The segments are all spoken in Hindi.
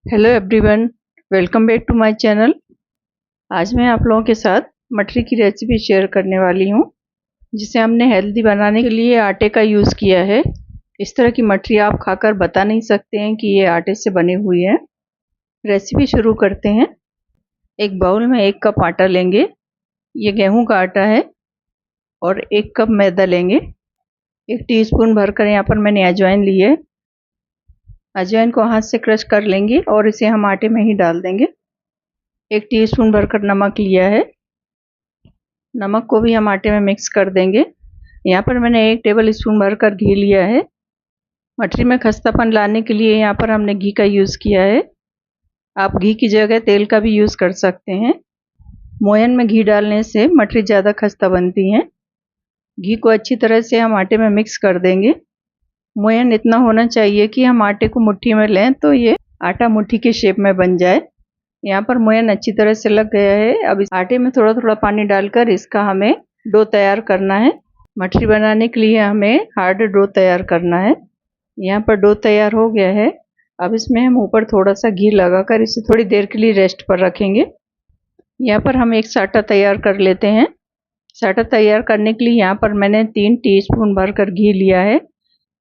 Hello everyone, welcome back to my channel. आज मैं आप लोगों के साथ मटरी की रेसिपी शेयर करने वाली हूँ, जिसे हमने हेल्दी बनाने के लिए आटे का यूज़ किया है। इस तरह की मटरी आप खाकर बता नहीं सकते हैं कि ये आटे से बनी हुई है। रेसिपी शुरू करते हैं। एक बाउल में 1 कप आटा लेंगे, ये गेहूं का आटा है, और 1 कप मैदा लेंगे। 1 टीस्पून भरकर यहाँ पर मैंने अजवाइन ली है। अजवाइन को हाथ से क्रश कर लेंगे और इसे हम आटे में ही डाल देंगे। 1 टीस्पून भरकर नमक लिया है, नमक को भी हम आटे में मिक्स कर देंगे। यहाँ पर मैंने 1 टेबल स्पून भरकर घी लिया है। मटरी में खस्तापन लाने के लिए यहाँ पर हमने घी का यूज़ किया है। आप घी की जगह तेल का भी यूज़ कर सकते हैं। मोयन में घी डालने से मटरी ज़्यादा खस्ता बनती हैं। घी को अच्छी तरह से हम आटे में मिक्स कर देंगे। मोयन इतना होना चाहिए कि हम आटे को मुट्ठी में लें तो ये आटा मुट्ठी के शेप में बन जाए। यहाँ पर मोयन अच्छी तरह से लग गया है। अब इस आटे में थोड़ा थोड़ा पानी डालकर इसका हमें डो तैयार करना है। मटरी बनाने के लिए हमें हार्ड डो तैयार करना है। यहाँ पर डो तैयार हो गया है। अब इसमें हम ऊपर थोड़ा सा घी लगाकर इसे थोड़ी देर के लिए रेस्ट पर रखेंगे। यहाँ पर हम एक साटा तैयार कर लेते हैं। साटा तैयार करने के लिए यहाँ पर मैंने 3 टीस्पून भरकर घी लिया है।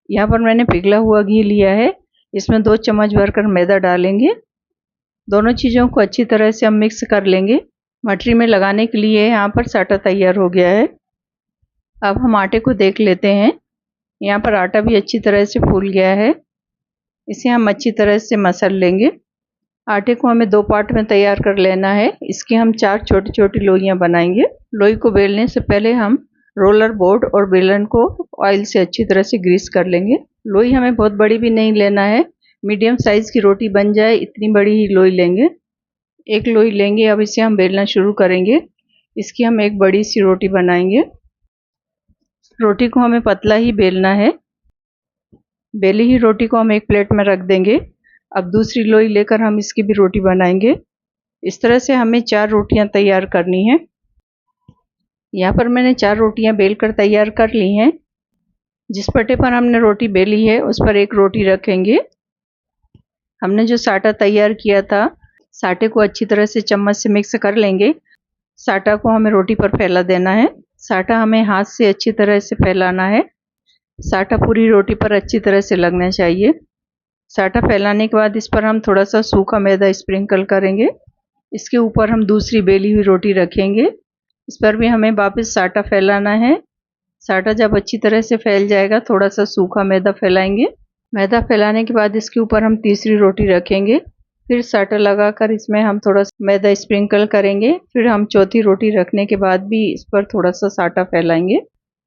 यहाँ पर मैंने पिघला हुआ घी लिया है। इसमें 2 चम्मच भरकर मैदा डालेंगे। दोनों चीज़ों को अच्छी तरह से हम मिक्स कर लेंगे। मटरी में लगाने के लिए यहाँ पर साटा तैयार हो गया है। अब हम आटे को देख लेते हैं। यहाँ पर आटा भी अच्छी तरह से फूल गया है। इसे हम अच्छी तरह से मसल लेंगे। आटे को हमें 2 पार्ट में तैयार कर लेना है। इसकी हम 4 छोटी छोटी लोइयाँ बनाएंगे। लोई को बेलने से पहले हम रोलर बोर्ड और बेलन को ऑयल से अच्छी तरह से ग्रीस कर लेंगे। लोई हमें बहुत बड़ी भी नहीं लेना है, मीडियम साइज़ की रोटी बन जाए इतनी बड़ी ही लोई लेंगे। 1 लोई लेंगे। अब इसे हम बेलना शुरू करेंगे। इसकी हम एक बड़ी सी रोटी बनाएंगे। रोटी को हमें पतला ही बेलना है। बेली ही रोटी को हम एक प्लेट में रख देंगे। अब दूसरी लोई लेकर हम इसकी भी रोटी बनाएंगे। इस तरह से हमें 4 रोटियां तैयार करनी है। यहाँ पर मैंने 4 रोटियां बेलकर तैयार कर ली हैं। जिस पट्टे पर हमने रोटी बेली है उस पर एक रोटी रखेंगे। हमने जो साटा तैयार किया था, साटे को अच्छी तरह से चम्मच से मिक्स कर लेंगे। साटा को हमें रोटी पर फैला देना है। साटा हमें हाथ से अच्छी तरह से फैलाना है। साटा पूरी रोटी पर अच्छी तरह से लगना चाहिए। साटा फैलाने के बाद इस पर हम थोड़ा सा सूखा मैदा स्प्रिंकल करेंगे। इसके ऊपर हम दूसरी बेली हुई रोटी रखेंगे। इस पर भी हमें वापस साटा फैलाना है। साटा जब अच्छी तरह से फैल जाएगा, थोड़ा सा सूखा मैदा फैलाएंगे। मैदा फैलाने के बाद इसके ऊपर हम तीसरी रोटी रखेंगे। फिर साटा लगाकर इसमें हम थोड़ा सा मैदा स्प्रिंकल करेंगे। फिर हम चौथी रोटी रखने के बाद भी इस पर थोड़ा सा साटा फैलाएंगे।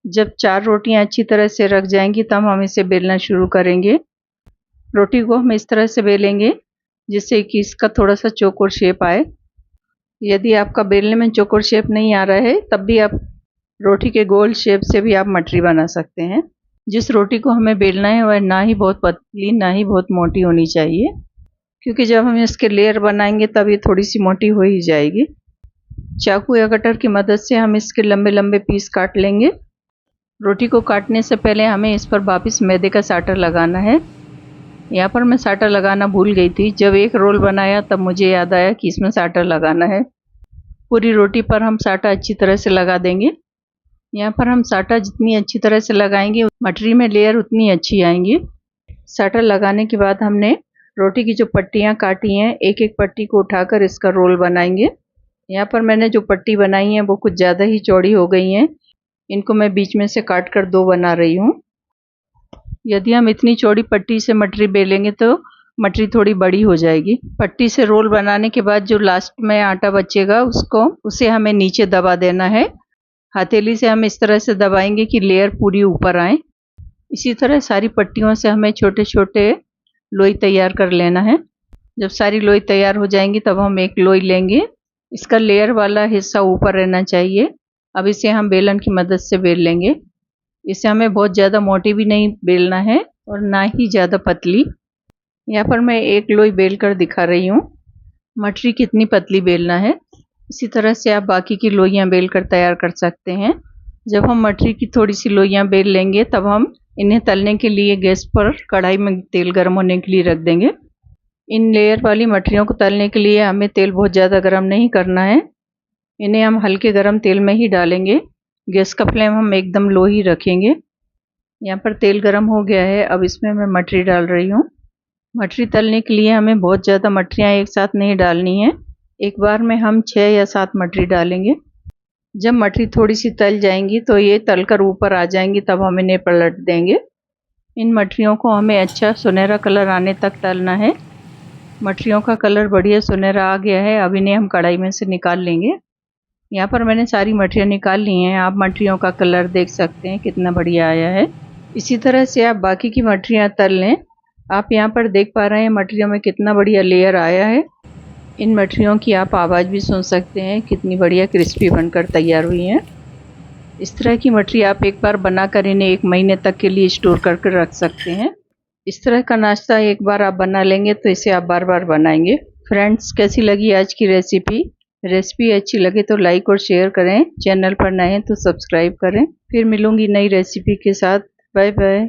जब 4 रोटियां अच्छी तरह से रख जाएंगी तब हम इसे बेलना शुरू करेंगे। रोटी को हम इस तरह से बेलेंगे जिससे कि इसका थोड़ा सा चौकोर शेप आए। यदि आपका बेलने में चौकोर शेप नहीं आ रहा है तब भी आप रोटी के गोल शेप से भी आप मटरी बना सकते हैं। जिस रोटी को हमें बेलना है वह ना ही बहुत पतली ना ही बहुत मोटी होनी चाहिए, क्योंकि जब हम इसके लेयर बनाएंगे तब ये थोड़ी सी मोटी हो ही जाएगी। चाकू या कटर की मदद से हम इसके लंबे लंबे पीस काट लेंगे। रोटी को काटने से पहले हमें इस पर वापस मैदे का साटा लगाना है। यहाँ पर मैं साटा लगाना भूल गई थी। जब एक रोल बनाया तब मुझे याद आया कि इसमें साटा लगाना है। पूरी रोटी पर हम साटा अच्छी तरह से लगा देंगे। यहाँ पर हम साटा जितनी अच्छी तरह से लगाएंगे मटरी में लेयर उतनी अच्छी आएंगी। साटा लगाने के बाद हमने रोटी की जो पट्टियाँ काटी हैं, एक एक पट्टी को उठाकर इसका रोल बनाएंगे। यहाँ पर मैंने जो पट्टी बनाई है वो कुछ ज़्यादा ही चौड़ी हो गई हैं। इनको मैं बीच में से काट कर 2 बना रही हूँ। यदि हम इतनी चौड़ी पट्टी से मटरी बेलेंगे तो मटरी थोड़ी बड़ी हो जाएगी। पट्टी से रोल बनाने के बाद जो लास्ट में आटा बचेगा उसे हमें नीचे दबा देना है। हथेली से हम इस तरह से दबाएंगे कि लेयर पूरी ऊपर आए। इसी तरह सारी पट्टियों से हमें छोटे छोटे लोई तैयार कर लेना है। जब सारी लोई तैयार हो जाएंगी तब हम एक लोई लेंगे। इसका लेयर वाला हिस्सा ऊपर रहना चाहिए। अब इसे हम बेलन की मदद से बेल लेंगे। इसे हमें बहुत ज़्यादा मोटी भी नहीं बेलना है और ना ही ज़्यादा पतली। यहाँ पर मैं एक लोई बेल कर दिखा रही हूँ। मटरी कितनी पतली बेलना है, इसी तरह से आप बाकी की लोइयाँ बेल कर तैयार कर सकते हैं। जब हम मटरी की थोड़ी सी लोइयाँ बेल लेंगे तब हम इन्हें तलने के लिए गैस पर कढ़ाई में तेल गर्म होने के लिए रख देंगे। इन लेयर वाली मठरियों को तलने के लिए हमें तेल बहुत ज़्यादा गर्म नहीं करना है। इन्हें हम हल्के गर्म तेल में ही डालेंगे। गैस का फ्लेम हम एकदम लो ही रखेंगे। यहाँ पर तेल गर्म हो गया है। अब इसमें मैं मठरी डाल रही हूँ। मठरी तलने के लिए हमें बहुत ज़्यादा मठरियाँ एक साथ नहीं डालनी है। एक बार में हम 6 या 7 मठरी डालेंगे। जब मठरी थोड़ी सी तल जाएंगी तो ये तलकर ऊपर आ जाएंगी, तब हम इन्हें पलट देंगे। इन मठरियों को हमें अच्छा सुनहरा कलर आने तक तलना है। मठरियों का कलर बढ़िया सुनहरा आ गया है। अब इन्हें हम कढ़ाई में से निकाल लेंगे। यहाँ पर मैंने सारी मठरियाँ निकाल ली हैं। आप मठरियों का कलर देख सकते हैं कितना बढ़िया आया है। इसी तरह से आप बाकी की मठरियाँ तल लें। आप यहाँ पर देख पा रहे हैं मठरियों में कितना बढ़िया लेयर आया है। इन मठरियों की आप आवाज़ भी सुन सकते हैं, कितनी बढ़िया क्रिस्पी बनकर तैयार हुई हैं। इस तरह की मठरी आप एक बार बनाकर इन्हें 1 महीने तक के लिए स्टोर करके रख सकते हैं। इस तरह का नाश्ता एक बार आप बना लेंगे तो इसे आप बार बार बनाएंगे। फ्रेंड्स, कैसी लगी आज की रेसिपी? रेसिपी अच्छी लगे तो लाइक और शेयर करें। चैनल पर नए हैं तो सब्सक्राइब करें। फिर मिलूंगी नई रेसिपी के साथ। Bye bye.